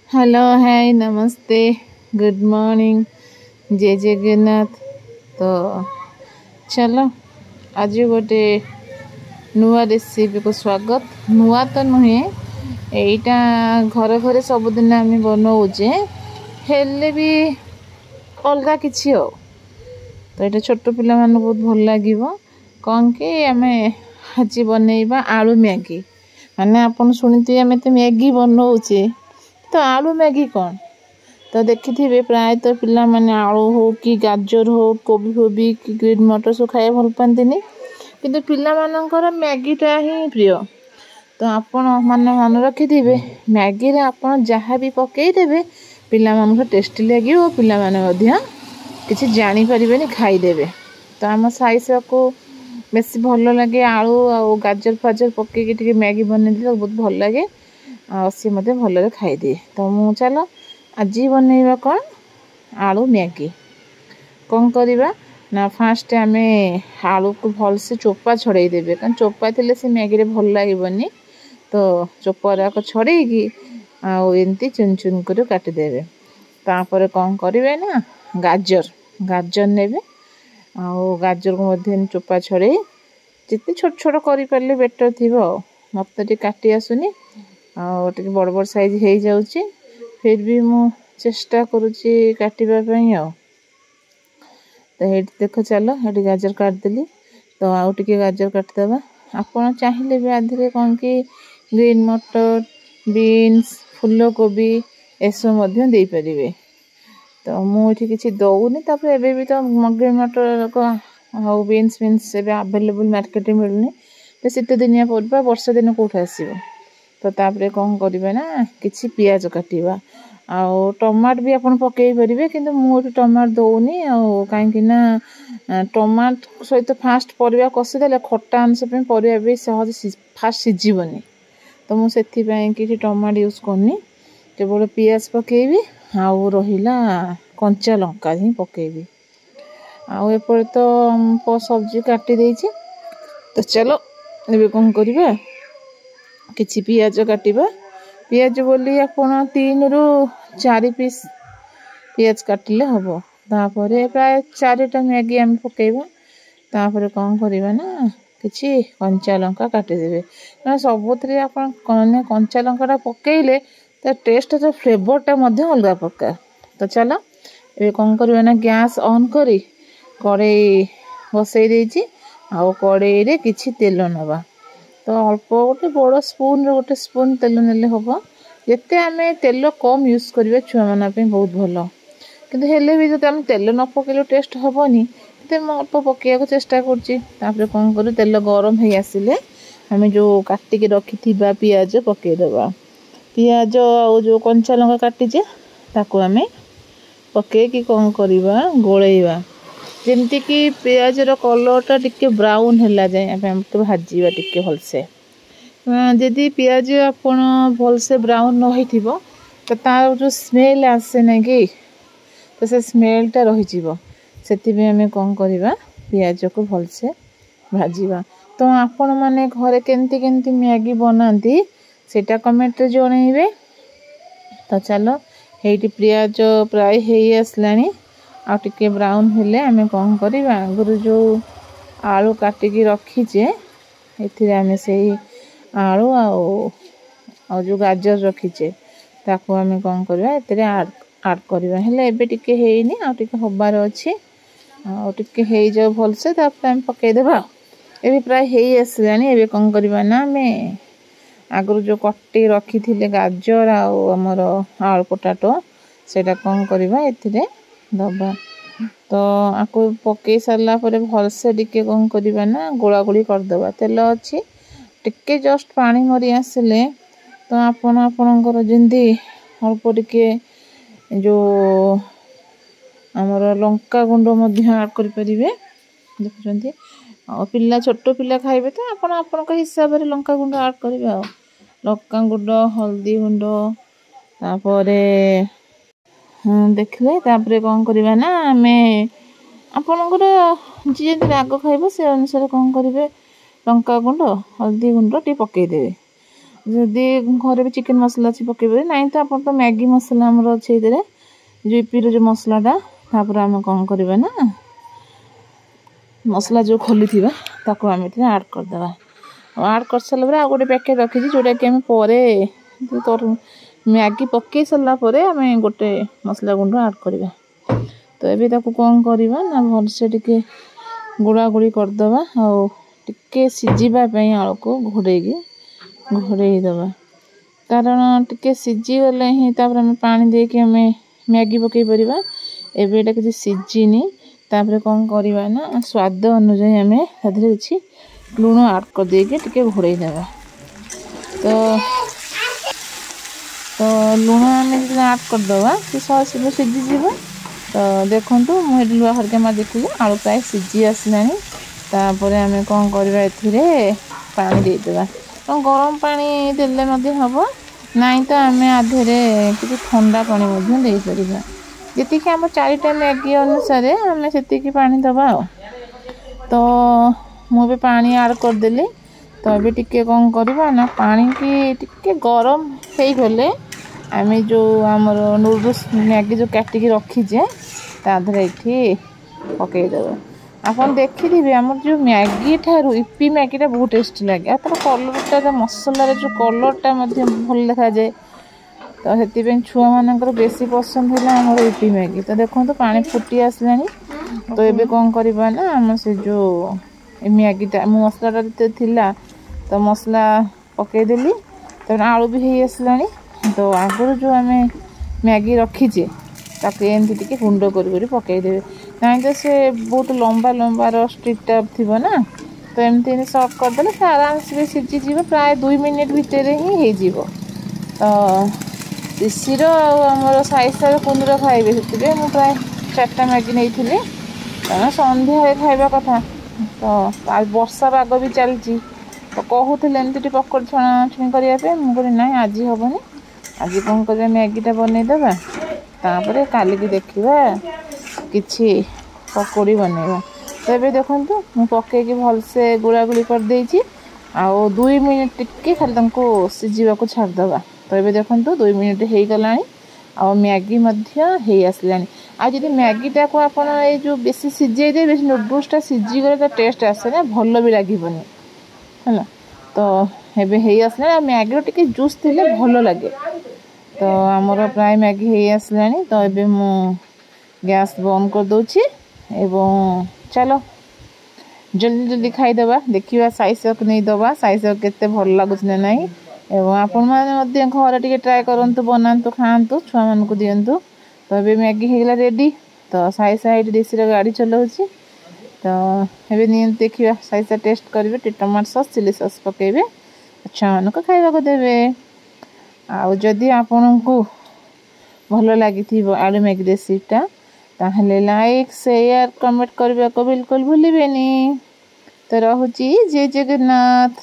Hello hi नमस्ते good morning जय जगन्नाथ। तो चलो आज गोटे नुआ रेसिपी को स्वागत। नुआ तो नुहे एटा घरे घरे सबुदिन आम बनाऊे हेले भी अलग किसी हो। तो ये छोट पिला मान बहुत भल लगे कौन कि आम आज बनइबा आलू मैगी माने आपन शुणी आम तो मैगी बनाऊे तो आलू मैगी कौन तो देखिथे प्रायतः पिला माने आलू हो कि गाजर हो कोबी फोबी कि ग्रीन मटर सब खाए भल पाती किंतु पिला मानकर मैगीटा ही प्रिय। तो आपण माने मन रखिथे मैगी रे आपण जहाँ भी पकईदेवे पिला मानक टेस्टी लगे और पिला माने किसी जानी परिबेनी खाईदेवे। तो आम साइसा को बेसी भल लगे आलू आ गाजर फाजर पकईकी मैगी बनई बहुत भल लगे सी मत भल खाईदिए। तो मु चलो आज बनइबा कौन आलू मैगी कौन करवा ना फास्ट आम आलू को भल से चोपा छड़ेदेवे कारण चोपा थे से मैगी भल लगे तो चोपा छड़ेगी आमती चुन चुन कर काटिदेवे। तापर कौन करेंगे ना गाजर गाजर ने गाजर को मध्य चोपा छड़े जिते छोट छोट कर बेटर थी मत काटी आसुनी टे बड़ बड़ साइज हो जाऊँगी फिर भी मु चेष्टा करुच्ची काटापी तो ये देख चलो ये गाजर काटदेली। तो आउ टे गाजर काटिदेवा आपड़ चाहिए भी आधे कौन कि ग्रीन मटर बीन्स फूलकोबी एसब दे पारे। तो मुझे किसी दौनी एबे भी तो ग्रीन मटर को बीन्स बीन्स आवेलेबल मार्केट में मिलूनी तो शीत दिनिया पड़ा वर्षा दिन कौट आसो। तो तापर कौन करेंगे ना किसी पियाज काटिबा आउ टमाट भी आपन पकई पारे किंतु मुझे टमाट दौनी कहीं टमाट सहित फास्ट परिया कषिदेले खट्टा अंश परिया भी सहज फास्ट सीझीबनी। तो मुझे कि टमाट यूज करनी केवल पियाज पकईबी आउ रहिला कंचा लंका ही पकईबी आउ एपटे तो सब्जी काटी देछि। तो चलो ए कौन करवा किसी पियाज काटिबा पियाज बोली आपण 3 रु 4 पीस पियाज काटिले हम। तापर प्राय 4टा मैगी आम पकईबा तापर कौन करवा ना किसी कंचा लंका काटिदेवे क्या सबुथ आप कंचा लंका पकईले तो टेस्ट तो फ्लेवरटा अलग प्रकार। तो चलो ये कौन करवा ना गैस ऑन करी कड़ई बसई देछि आउ कड़ई रे किछि तेल नवा तो अल्प गोटे बड़ स्पून गोटे स्पून तेल नेले हम जिते आम तेल कम यूज करिवे छुआ माना पे बहुत भल किंतु हेले भी जब आम तेल न पकईले टेस्ट हेनी तो मैं अल्प पकड़ा चेष्टा कर कौन कर तेल गरम हो आसिले आम जो काटिकी रखि पियाज पकईदबा पियाज आ जो कंचा लंका काटिचे ताको आम पकईकी कौन करवा गोलैबा जमती कि पियाजर कलरटा टिके ब्राउन है जाए भाजवा टिके भलसे जदि पियाज आपण भलसे ब्राउन न हो तो तार जो स्मेल आसे ना कि तो से स्मेलटा रही से कौन करवा पियाज को भलसे भाजवा। तो आपण माने घरे केमती केमती मैगी बनाती सेटा कमेंट रे जणइबे। तो चलो हेटी पियाज प्राय हो आसलानी आ टिके ब्राउन हेले आमे कौन करवा आगुरी जो आलू काटिकी रखीचे एथिरे आमे से आलू आ जो गाजर रखीचे ताको आमे कौन करवा एथिरे ऐड करवा हेले एबे टिके हेइनी आ टिके हबार अछि आ टिके हेइ जाओ भलसे तापर आमे पकई देबा एबे प्राय हेइ आसलानी। एबे कौन करवा ना आमे आगुरी जो कट्टी रखी थिले गाजर आ हमर आलू पोटाटो सेटा कौन करवा एथिरे दबा। तो आपको पकई सारा भलसे टिके कौन करवा ना गोला गोली करदे तेल अच्छी टिके जस्ट पानी मरी आसिले तो आपणकर जमी अल्प टिके जो आमर लंका गुंड ऐड करें देखुं आ पिला छोट पिला खाइबे तो आपण हिसाब से लंका गुंड ऐड करेंगे आ लंका गुंड हल्दी गुंड तापर देखले तापर कौन करवा ना आम आपणकर जी राग खाइब से अनुसार कौन करेंगे लंका गुंड हल्दी गुंड टे पकईदेवे जदि घर भी चिकेन मसला अच्छी पकेबे ना तो आप तो मैगी मसला आमर अच्छे जो ईपी जो मसलाटा तापर आम कौन करवा ना मसला जो खोली थी ताको आम आड करदे आड कर सारापर आ गोटे पैकेट रखी जोटा कि आम पर मैगी पकई सारापर आम गोटे मसला गुंड आड करवा। तो ये कौन करवा ना भलसे टिके गुड़ा गुड़ी करदे आके सीझापी आलू को घोड़े दबा कारण टिके सीझी गले ही आम पानी देके आम मैगी पकई पार। एटा किसी सीझीनी तापर कौन करवा ना स्वाद अनुजाई आम कि लुण आड कर देके टिके घोड़े देवा। तो लुण आम आड करदे शीघ्र सीझीज। तो देखु मुझे लुआ हरिका देखिए आलू प्राय सीझी आसला तापर आम कौन करवा पानी देदेवा गरम पानी देले हम नाई तो आम आधे कि ठंडा पानी दे पार जी आम 4टा मैगी अनुसार आम से पानी दबा। तो मुझे पानी आड करदेली। तो अभी टिके कौन करवा ना पानी की टिके गरम हो गले आम जो आमर नूडल्स मैगी जो काटिकी रखीजे ताधर ये पकईदे। आप देखिए आम जो मैगी ठारू ईपी मैगीटा बहुत टेस्टी लगे तार कलरटा मसलार जो कलरटा भल देखा जाए। तो से छुआ मानकर बेसी पसंद है आम ईपी मैगी। तो देखो तो पानी फुटी आसला। तो ये कौन करवा ना आम से जो मैगीटा मसलाटा थिला तो मसला पकईदेली तो आलू भी हो आसला। तो आगुरी जो आम मैगी रखीचे ताकि एमती टे गुंड कर पकईदेवे ना तो से बहुत लंबा लंबा स्टिकटा थी ना। तो एमती सर्ट करदे से आराम से सीझीज प्राय 2 मिनिट भितर ही हो। तो शिशिर आमर साइसार कुंदर खाइबे से मुझे प्राय 4टा मैगी नहीं कारण सन्ध्या खाइबा कथा। तो वर्षा पाग भी चलती तो कहते एमती पकड़ छणाछुणी करने मुझे ना आज हेनी आज कौन कर मैगीटा बनईदे तापर काली देखा कि पकोड़ी बनवा। तो ये देखु मुझे पकईकी भलसे गुड़ा गुड़ी कर देछि आउ 2 मिनिट टिके खाली तुमको सीझा को छाड़दे। तो ये देखु 2 मिनिट हो गला आ मैगी हो आसला। आज मैगीटा को आप जो बेसी सीझे दे नूडल्सटा सीझी गले टेस्ट आसे ना भल भी लगे है। तो ये आसला मैगी टिके जूस थे भल लगे। तो आमर प्राय मैगी हो आसला। तो ये मु गैस बंद कर दूची एवं चलो जल्दी जल्दी खाईदे देखा साइज नहीं दबा साइज केते भल लगुच ना नहीं एवं आपण मैंने घर टे ट्राए करूँ बनातु खातु छुआ मान को दिंतु। तो ये मैगी होगा रेडी। तो साई साइड देशी गाड़ी चलाऊँगी। तो ये देखिए साइज टेस्ट करेंगे टमाटो सॉस चिली सॉस पकेबे छुआ मान को खाइबा को देवे। आदि आपण को भल लगी आलू मैगी रेसिपीटा ताहले लाइक शेयर कमेंट करने को बिल्कुल भूलिबेनी। तो रहुची जय जगन्नाथ।